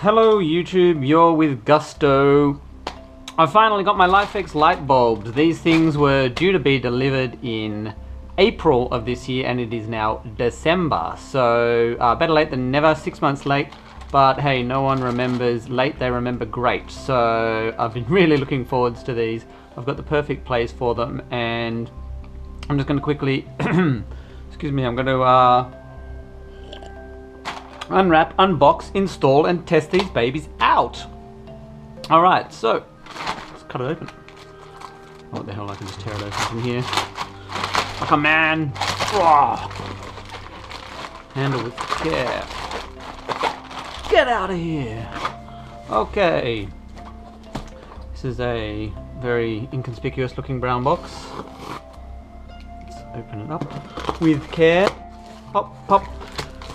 Hello YouTube, you're with Gusto. I finally got my LIFX light bulbs. These things were due to be delivered in April of this year and it is now December. So better late than never, 6 months late. But hey, no one remembers late, they remember great. So I've been really looking forwards to these. I've got the perfect place for them and I'm just going to quickly, excuse me, I'm going to unwrap, unbox, install and test these babies out. Alright, so let's cut it open. What the hell, I can just tear it open from here. Like a man. Oh. Handle with care. Get out of here. Okay. This is a very inconspicuous looking brown box. Let's open it up with care. Pop, pop.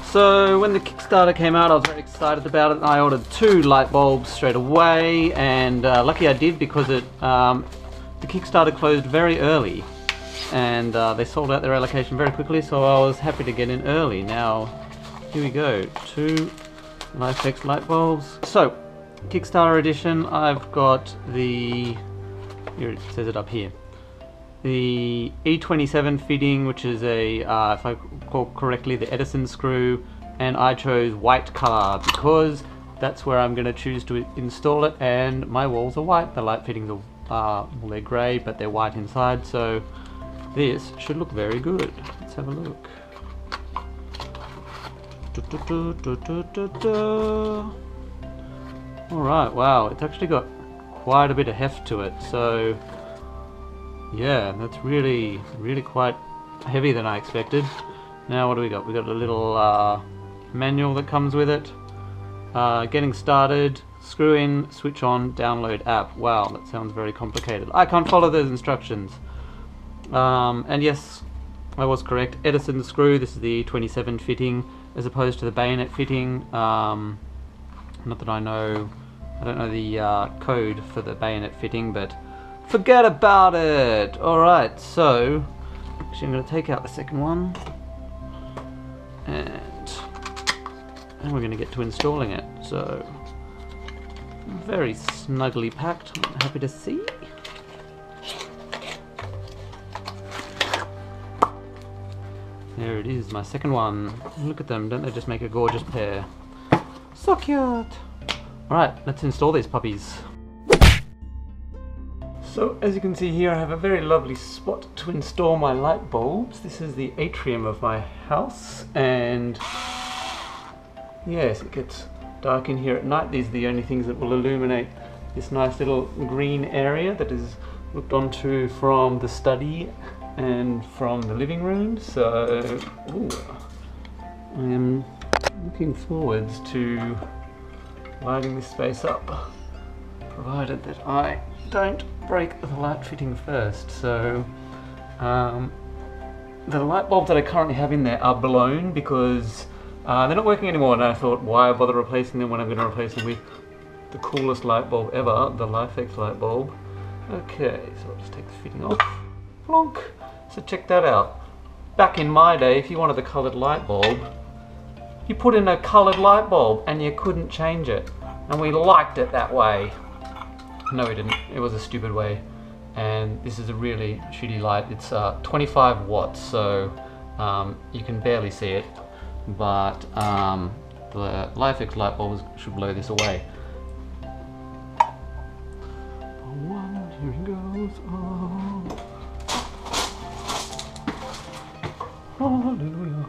So when the Kickstarter came out, I was very excited about it. I ordered 2 light bulbs straight away, and lucky I did because the Kickstarter closed very early, and they sold out their allocation very quickly. So I was happy to get in early. Now here we go, 2 LIFX light bulbs. So Kickstarter edition, I've got the, here it says it up here, the E27 fitting, which is a, if I recall correctly, the Edison screw, and I chose white color because that's where I'm going to choose to install it, and my walls are white. The light fittings are, well, they're grey, but they're white inside, so this should look very good. Let's have a look. Alright, wow, it's actually got quite a bit of heft to it, so yeah, that's really quite heavy than I expected. Now what do we got? We got a little manual that comes with it. Getting started, screw in, switch on, download app. Wow, that sounds very complicated. I can't follow those instructions. And yes, I was correct. Edison screw, this is the 27 fitting as opposed to the bayonet fitting. Not that I know, I don't know the code for the bayonet fitting, but forget about it! Alright, so actually I'm going to take out the second one and we're going to get to installing it. So very snugly packed, I'm happy to see. There it is, my second one. Look at them, don't they just make a gorgeous pair? So cute! Alright, let's install these puppies. So as you can see here, I have a very lovely spot to install my light bulbs. This is the atrium of my house, and yes, it gets dark in here at night. These are the only things that will illuminate this nice little green area that is looked onto from the study and from the living room. So ooh, I am looking forwards to lighting this space up, provided that I don't break the light fitting first. So the light bulbs that I currently have in there are blown because they're not working anymore, and I thought, why bother replacing them when I'm going to replace them with the coolest light bulb ever, the LIFX light bulb. Okay, so I'll just take the fitting off. Plonk! So check that out. Back in my day, if you wanted the coloured light bulb, you put in a coloured light bulb and you couldn't change it, and we liked it that way. No, we didn't. It was a stupid way. And this is a really shitty light. It's 25 watts, so you can barely see it. But the LIFX light bulbs should blow this away. One, here he goes. Oh, hallelujah.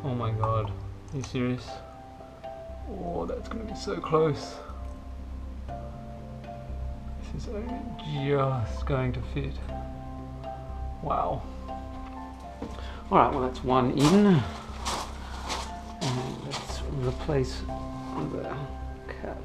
Oh my god. Are you serious? Oh, that's going to be so close. This is only just going to fit. Wow. Alright, well that's one in. And let's replace the cap.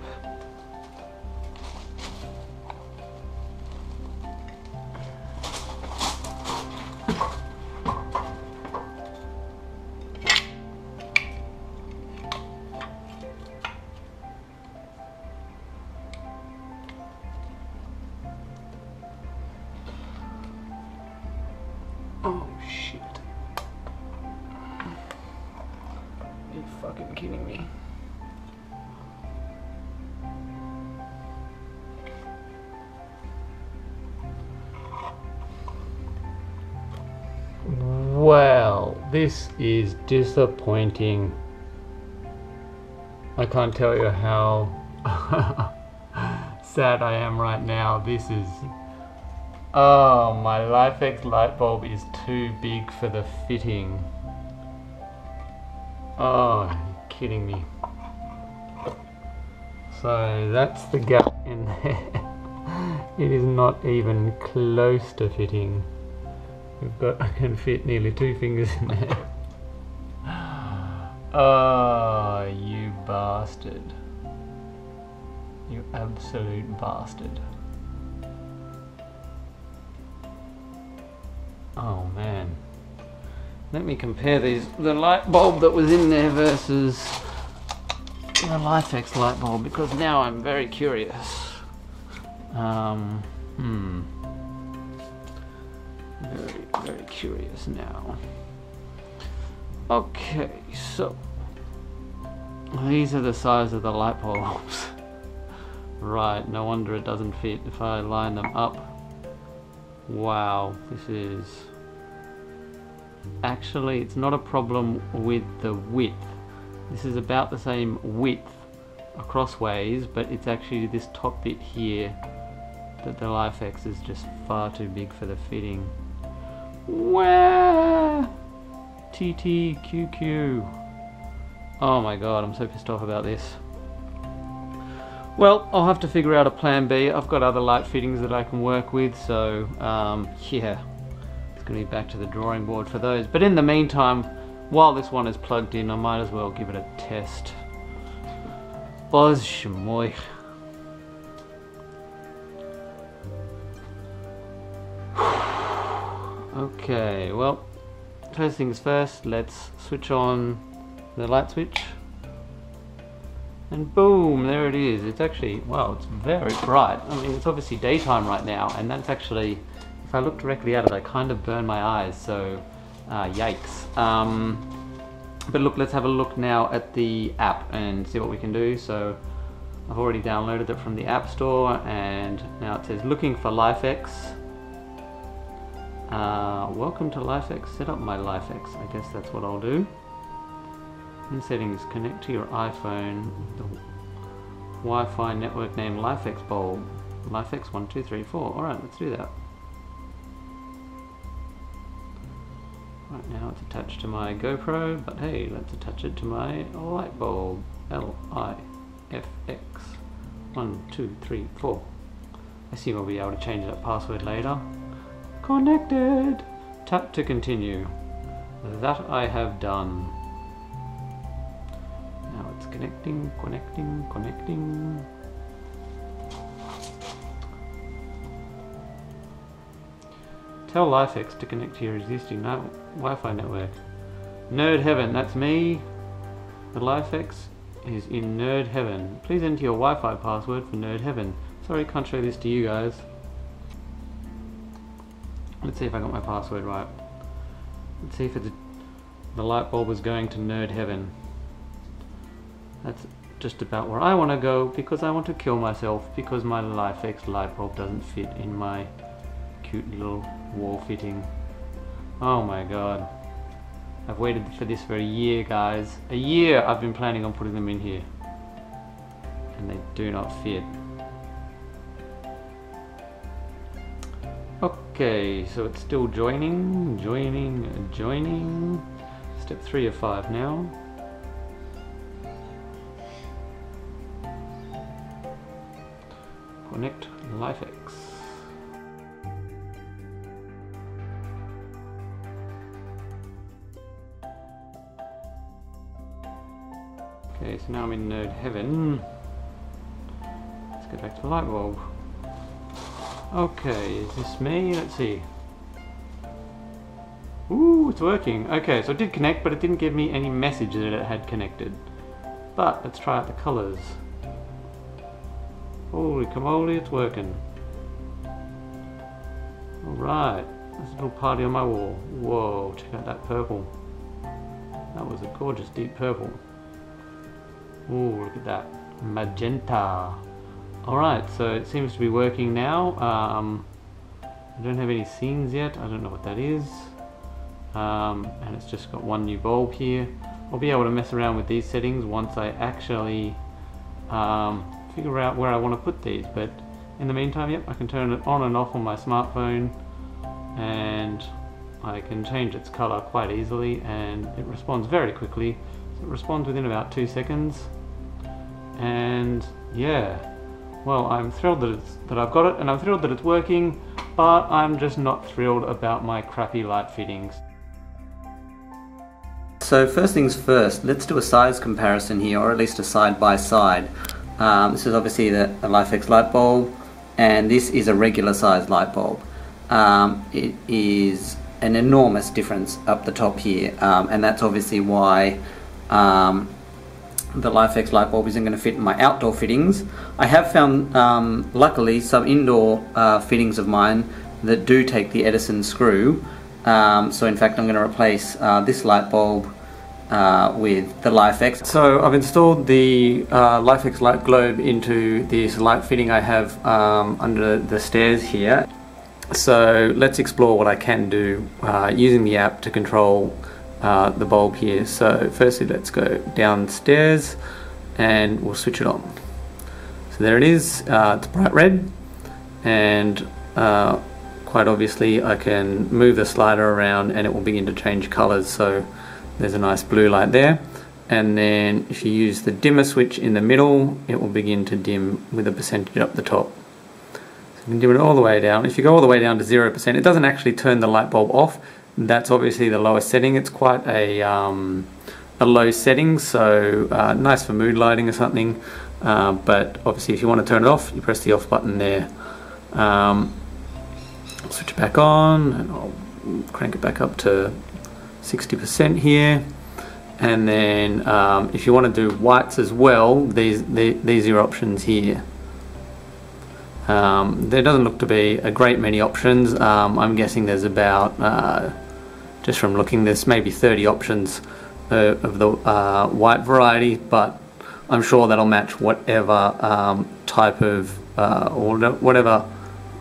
Oh shit. fucking kidding me? Well, this is disappointing. I can't tell you how sad I am right now. This is... Oh, my LIFX light bulb is too big for the fitting. Oh, you're kidding me. So that's the gap in there. It is not even close to fitting. I can fit nearly 2 fingers in there. Oh, you bastard. You absolute bastard. Oh man. Let me compare these, the light bulb that was in there versus the LIFX light bulb, because now I'm very curious. Very curious now. Okay, so these are the size of the light bulbs. Right, no wonder it doesn't fit if I line them up. Wow, this is... Actually, it's not a problem with the width. This is about the same width across ways, but it's actually this top bit here that the LIFX is just far too big for the fitting. Wah! TTQQ. Oh my god, I'm so pissed off about this. Well, I'll have to figure out a plan B. I've got other light fittings that I can work with, so yeah, it's going to be back to the drawing board for those. But in the meantime, while this one is plugged in, I might as well give it a test. Buzz Shamoy. Okay, well, first things first, let's switch on the light switch. And boom, there it is. It's actually, wow, it's very bright. I mean, it's obviously daytime right now, and that's actually, if I look directly at it, I kind of burn my eyes, so yikes. But look, let's have a look now at the app and see what we can do. So I've already downloaded it from the App Store, and now it says looking for LIFX. Welcome to LIFX. Set up my LIFX. I guess that's what I'll do. In settings, connect to your iPhone the Wi-Fi network name LIFX bulb. LIFX 1234. Alright, let's do that. Right now it's attached to my GoPro, but hey, let's attach it to my light bulb. LIFX 1234. I assume I'll be able to change that password later. Connected! Tap to continue. That I have done. Now it's connecting. Tell LIFX to connect to your existing Wi-Fi network. Nerd heaven, that's me. The LIFX is in nerd heaven. Please enter your Wi-Fi password for nerd heaven. Sorry, can't show this to you guys. Let's see if I got my password right. Let's see if it's the light bulb is going to nerd heaven. That's just about where I want to go, because I want to kill myself because my LIFX light bulb doesn't fit in my cute little wall fitting. Oh my god. I've waited for this for a year, guys. A year I've been planning on putting them in here. And they do not fit. Okay, so it's still joining. Step 3 of 5 now. Connect LIFX. Okay, so now I'm in nerd heaven. Let's go back to the light bulb. Okay, is this me? Let's see. Ooh, it's working. Okay, so it did connect, but it didn't give me any message that it had connected. But let's try out the colors. Holy camoli, it's working. Alright, there's a little party on my wall. Whoa, check out that purple. That was a gorgeous deep purple. Ooh, look at that. Magenta. Alright, so it seems to be working now. I don't have any scenes yet. I don't know what that is. And it's just got one new bulb here. I'll be able to mess around with these settings once I actually figure out where I want to put these. But in the meantime, yep, I can turn it on and off on my smartphone, and I can change its color quite easily, and it responds very quickly. So it responds within about 2 seconds. And yeah, well, I'm thrilled that I've got it, and I'm thrilled that it's working, but I'm just not thrilled about my crappy light fittings. So first things first, let's do a size comparison here, or at least a side by side. This is obviously the LIFX light bulb, and this is a regular size light bulb. It is an enormous difference up the top here, and that's obviously why the LIFX light bulb isn't going to fit in my outdoor fittings. I have found, luckily, some indoor fittings of mine that do take the Edison screw. So in fact I'm going to replace this light bulb with the LIFX. So I've installed the LIFX light globe into this light fitting I have under the stairs here. So let's explore what I can do using the app to control the bulb here. So firstly, let's go downstairs and we'll switch it on. So there it is. It's bright red, and quite obviously I can move the slider around and it will begin to change colors. So there's a nice blue light there, and then if you use the dimmer switch in the middle, it will begin to dim with a percentage up the top. So you can dim it all the way down. If you go all the way down to 0%, it doesn't actually turn the light bulb off. That's obviously the lowest setting. It's quite a low setting, so nice for mood lighting or something. But obviously if you want to turn it off, you press the off button there. Switch it back on, and I'll crank it back up to 60% here. And then if you want to do whites as well, these are your options here. There doesn't look to be a great many options. I'm guessing there's about, just from looking, there's maybe 30 options of the white variety, but I'm sure that'll match whatever type of, or whatever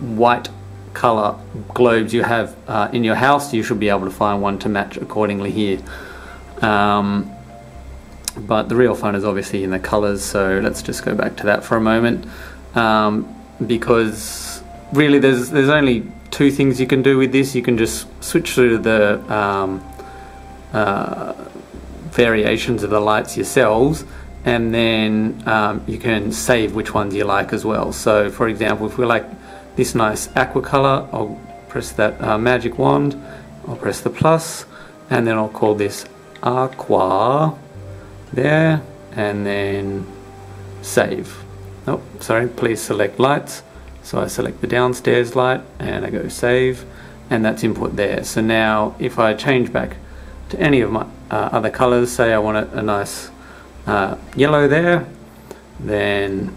white color globes you have in your house. You should be able to find one to match accordingly here. But the real fun is obviously in the colors, so let's just go back to that for a moment. Because really there's only two things you can do with this. You can just switch through the variations of the lights yourselves, and then you can save which ones you like as well. So for example, if we like this nice aqua color, I'll press that magic wand, I'll press the plus, and then I'll call this aqua there, and then save. Oh, sorry, please select lights. So I select the downstairs light and I go save, and that's input there. So now if I change back to any of my other colors, say I want a nice yellow there, then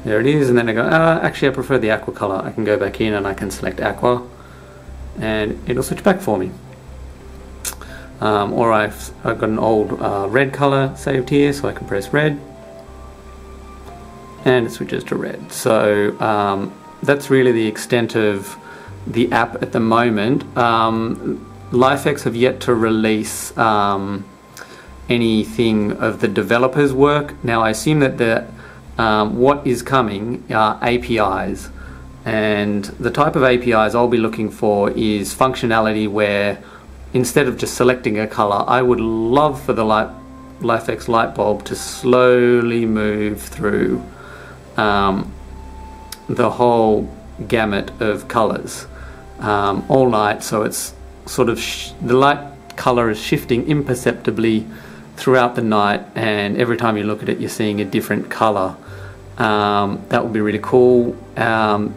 there it is, and then I go, actually I prefer the aqua color. I can go back in and I can select aqua, and it'll switch back for me. Or I've got an old red color saved here, so I can press red, and it switches to red. So that's really the extent of the app at the moment. LIFX have yet to release anything of the developers' work. Now I assume that what is coming are APIs, and the type of APIs I'll be looking for is functionality where instead of just selecting a color, I would love for the LIFX light bulb to slowly move through the whole gamut of colors all night, so it's sort of the light color is shifting imperceptibly throughout the night, and every time you look at it you're seeing a different color. That would be really cool.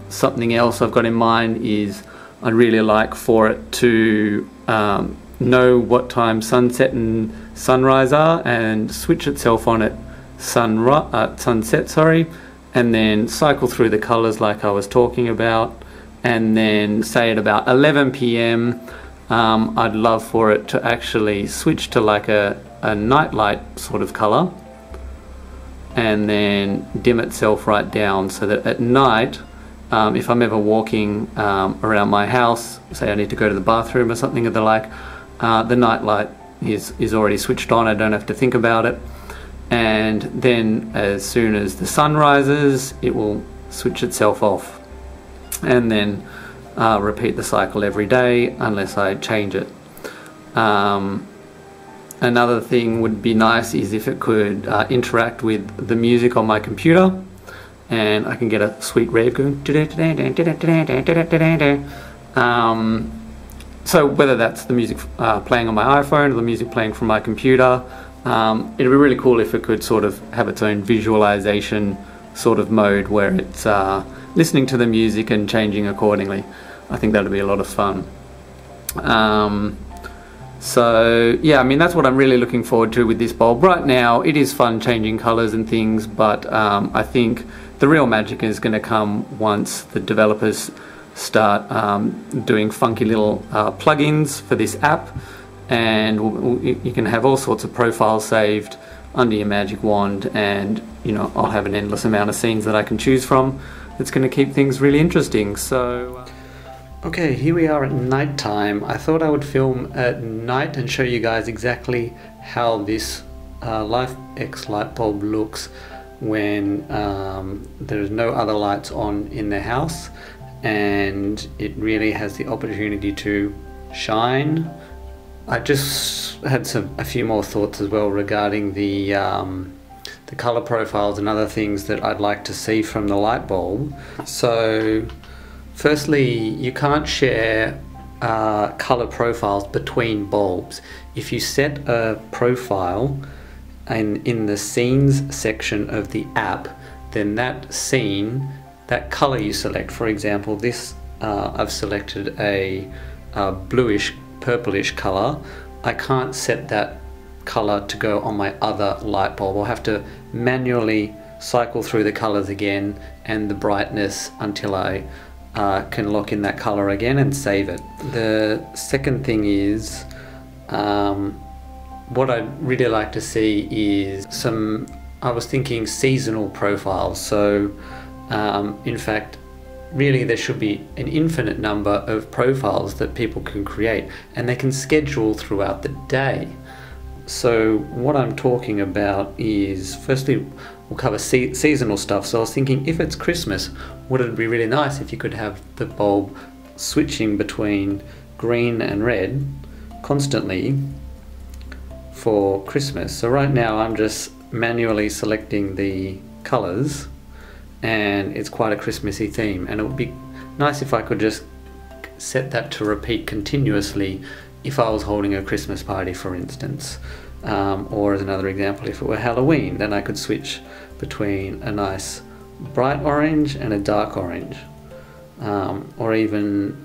Something else I've got in mind is I'd really like for it to know what time sunset and sunrise are, and switch itself on at sunset, sorry, and then cycle through the colors like I was talking about, and then say at about 11 p.m. I'd love for it to actually switch to like a nightlight sort of color, and then dim itself right down, so that at night, if I'm ever walking around my house, say I need to go to the bathroom or something of the like, the nightlight is already switched on. I don't have to think about it. And then as soon as the sun rises, it will switch itself off, and then repeat the cycle every day unless I change it. Another thing would be nice is if it could interact with the music on my computer, and I can get a sweet rave going. So whether that's the music playing on my iPhone or the music playing from my computer, it'd be really cool if it could sort of have its own visualization sort of mode where it's listening to the music and changing accordingly. I think that'd be a lot of fun. So yeah, I mean, that's what I'm really looking forward to with this bulb. Right now it is fun changing colors and things, but I think the real magic is going to come once the developers start doing funky little plugins for this app, and you can have all sorts of profiles saved under your magic wand, and you know, I'll have an endless amount of scenes that I can choose from. It's going to keep things really interesting. So okay, here we are at night time. I thought I would film at night and show you guys exactly how this LIFX light bulb looks when there's no other lights on in the house, and it really has the opportunity to shine. I just had a few more thoughts as well regarding the color profiles and other things that I'd like to see from the light bulb. So firstly, you can't share color profiles between bulbs. If you set a profile in the scenes section of the app, then that scene, that color you select, for example, this I've selected a bluish purplish color, I can't set that color to go on my other light bulb. I'll have to manually cycle through the colors again and the brightness until I can lock in that color again and save it. The second thing is, what I'd really like to see is I was thinking seasonal profiles. So in fact, really there should be an infinite number of profiles that people can create, and they can schedule throughout the day. So what I'm talking about is, firstly, we'll cover seasonal stuff. So I was thinking, if it's Christmas, would it be really nice if you could have the bulb switching between green and red constantly for Christmas? So right now I'm just manually selecting the colors, and it's quite a Christmassy theme, and it would be nice if I could just set that to repeat continuously if I was holding a Christmas party, for instance. Or as another example, if it were Halloween, then I could switch between a nice bright orange and a dark orange, or even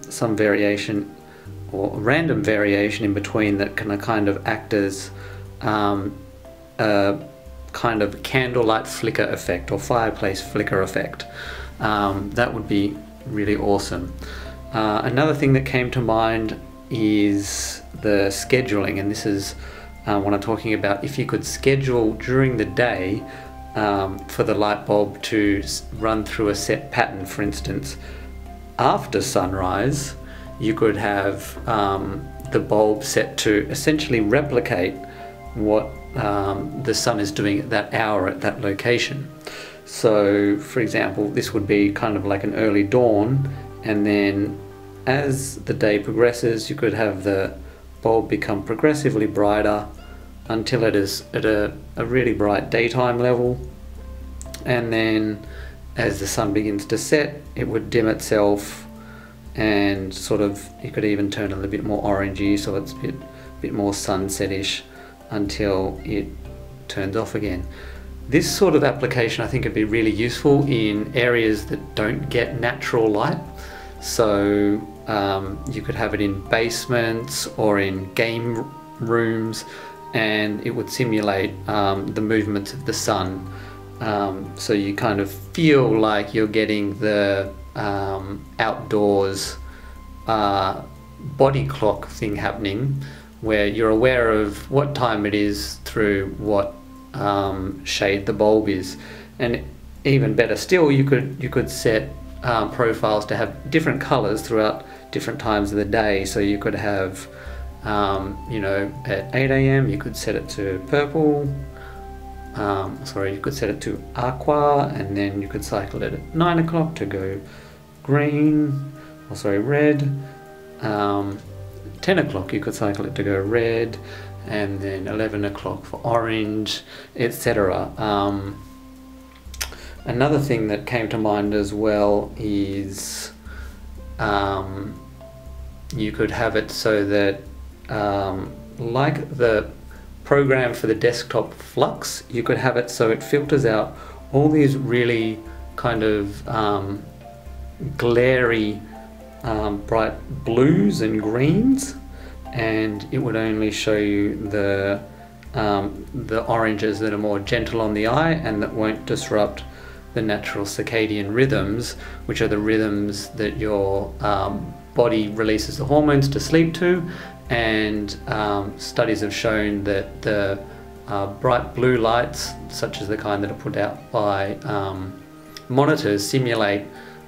some variation or random variation in between that can kind of act as a kind of candlelight flicker effect or fireplace flicker effect. That would be really awesome. Another thing that came to mind is the scheduling, and this is what I'm talking about. If you could schedule during the day for the light bulb to run through a set pattern, for instance, after sunrise, you could have the bulb set to essentially replicate what the sun is doing at that hour at that location. So for example, this would be kind of like an early dawn, and then as the day progresses, you could have the bulb become progressively brighter until it is at a really bright daytime level, and then as the sun begins to set, it would dim itself, and sort of, you could even turn it a little bit more orangey, so it's a bit more sunset-ish, until it turns off again. This sort of application I think would be really useful in areas that don't get natural light. So you could have it in basements or in game rooms, and it would simulate the movements of the sun. So you kind of feel like you're getting the outdoors body clock thing happening, where you're aware of what time it is through what shade the bulb is. And even better still, you could set profiles to have different colors throughout different times of the day. So you could have, you know, at 8 AM you could set it to purple, you could set it to aqua, and then you could cycle it at 9 o'clock to go green, red. 10 o'clock you could cycle it to go red, and then 11 o'clock for orange, etc. Another thing that came to mind as well is you could have it so that like the program for the desktop Flux, you could have it so it filters out all these really kind of glary bright blues and greens, and it would only show you the oranges that are more gentle on the eye and that won't disrupt the natural circadian rhythms, which are the rhythms that your body releases the hormones to sleep to. And studies have shown that the bright blue lights, such as the kind that are put out by monitors, simulate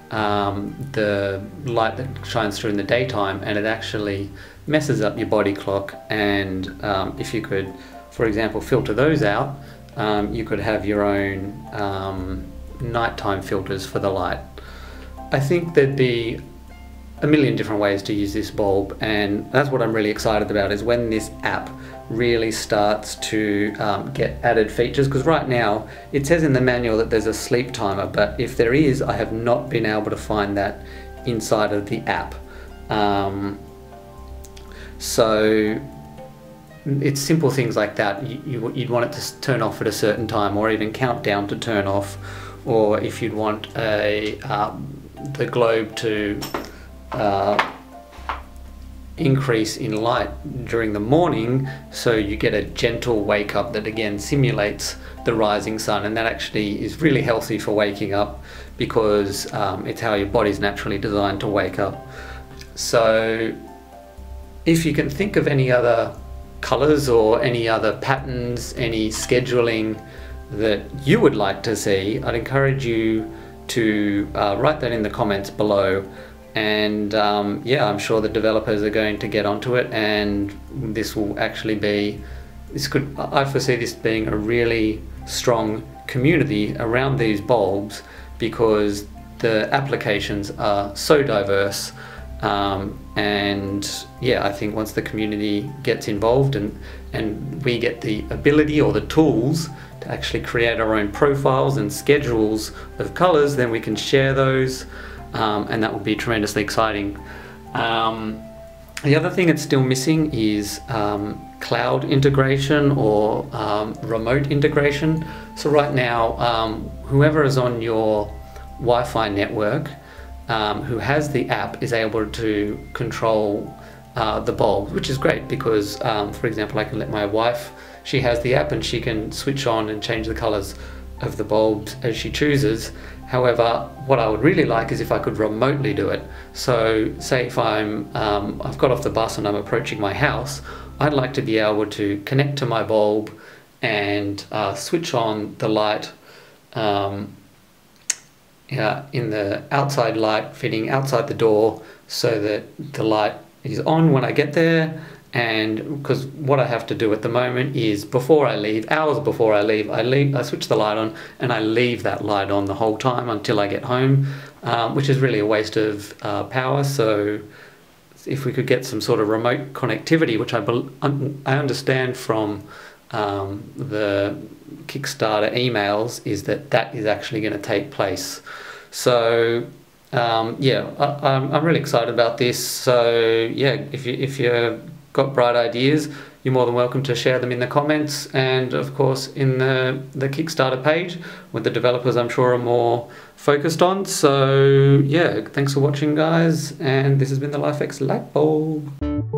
the light that shines through in the daytime, and it actually messes up your body clock. And if you could, for example, filter those out, you could have your own nighttime filters for the light. I think there'd be a million different ways to use this bulb, and that's what I'm really excited about, is when this app really starts to get added features. Because right now it says in the manual that there's a sleep timer, but if there is, I have not been able to find that inside of the app. So it's simple things like that. You'd want it to turn off at a certain time, or even count down to turn off, or if you'd want the globe to increase in light during the morning, so you get a gentle wake up that again simulates the rising sun. And that actually is really healthy for waking up, because it's how your body's naturally designed to wake up. So if you can think of any other colors or any other patterns, any scheduling that you would like to see, I'd encourage you to write that in the comments below. And yeah, I'm sure the developers are going to get onto it, and this will actually be, I foresee this being a really strong community around these bulbs, because the applications are so diverse. And yeah, I think once the community gets involved and we get the ability or the tools to actually create our own profiles and schedules of colors, then we can share those. And that would be tremendously exciting. The other thing that's still missing is cloud integration or remote integration. So right now, whoever is on your Wi-Fi network who has the app is able to control the bulb, which is great, because for example, I can let my wife, she has the app and she can switch on and change the colors of the bulbs as she chooses. However, what I would really like is if I could remotely do it. So say if I've got off the bus and I'm approaching my house, I'd like to be able to connect to my bulb and switch on the light in the outside light fitting outside the door, so that the light is on when I get there. And because what I have to do at the moment is, before I leave, hours before I leave, I switch the light on and I leave that light on the whole time until I get home, which is really a waste of power. So if we could get some sort of remote connectivity, which I understand from the Kickstarter emails, is that is actually going to take place. So yeah, I'm really excited about this. So yeah, if you're got bright ideas, you're more than welcome to share them in the comments, and of course in the Kickstarter page, with the developers I'm sure are more focused on. So yeah, thanks for watching guys, and this has been the LIFX Lightbulb.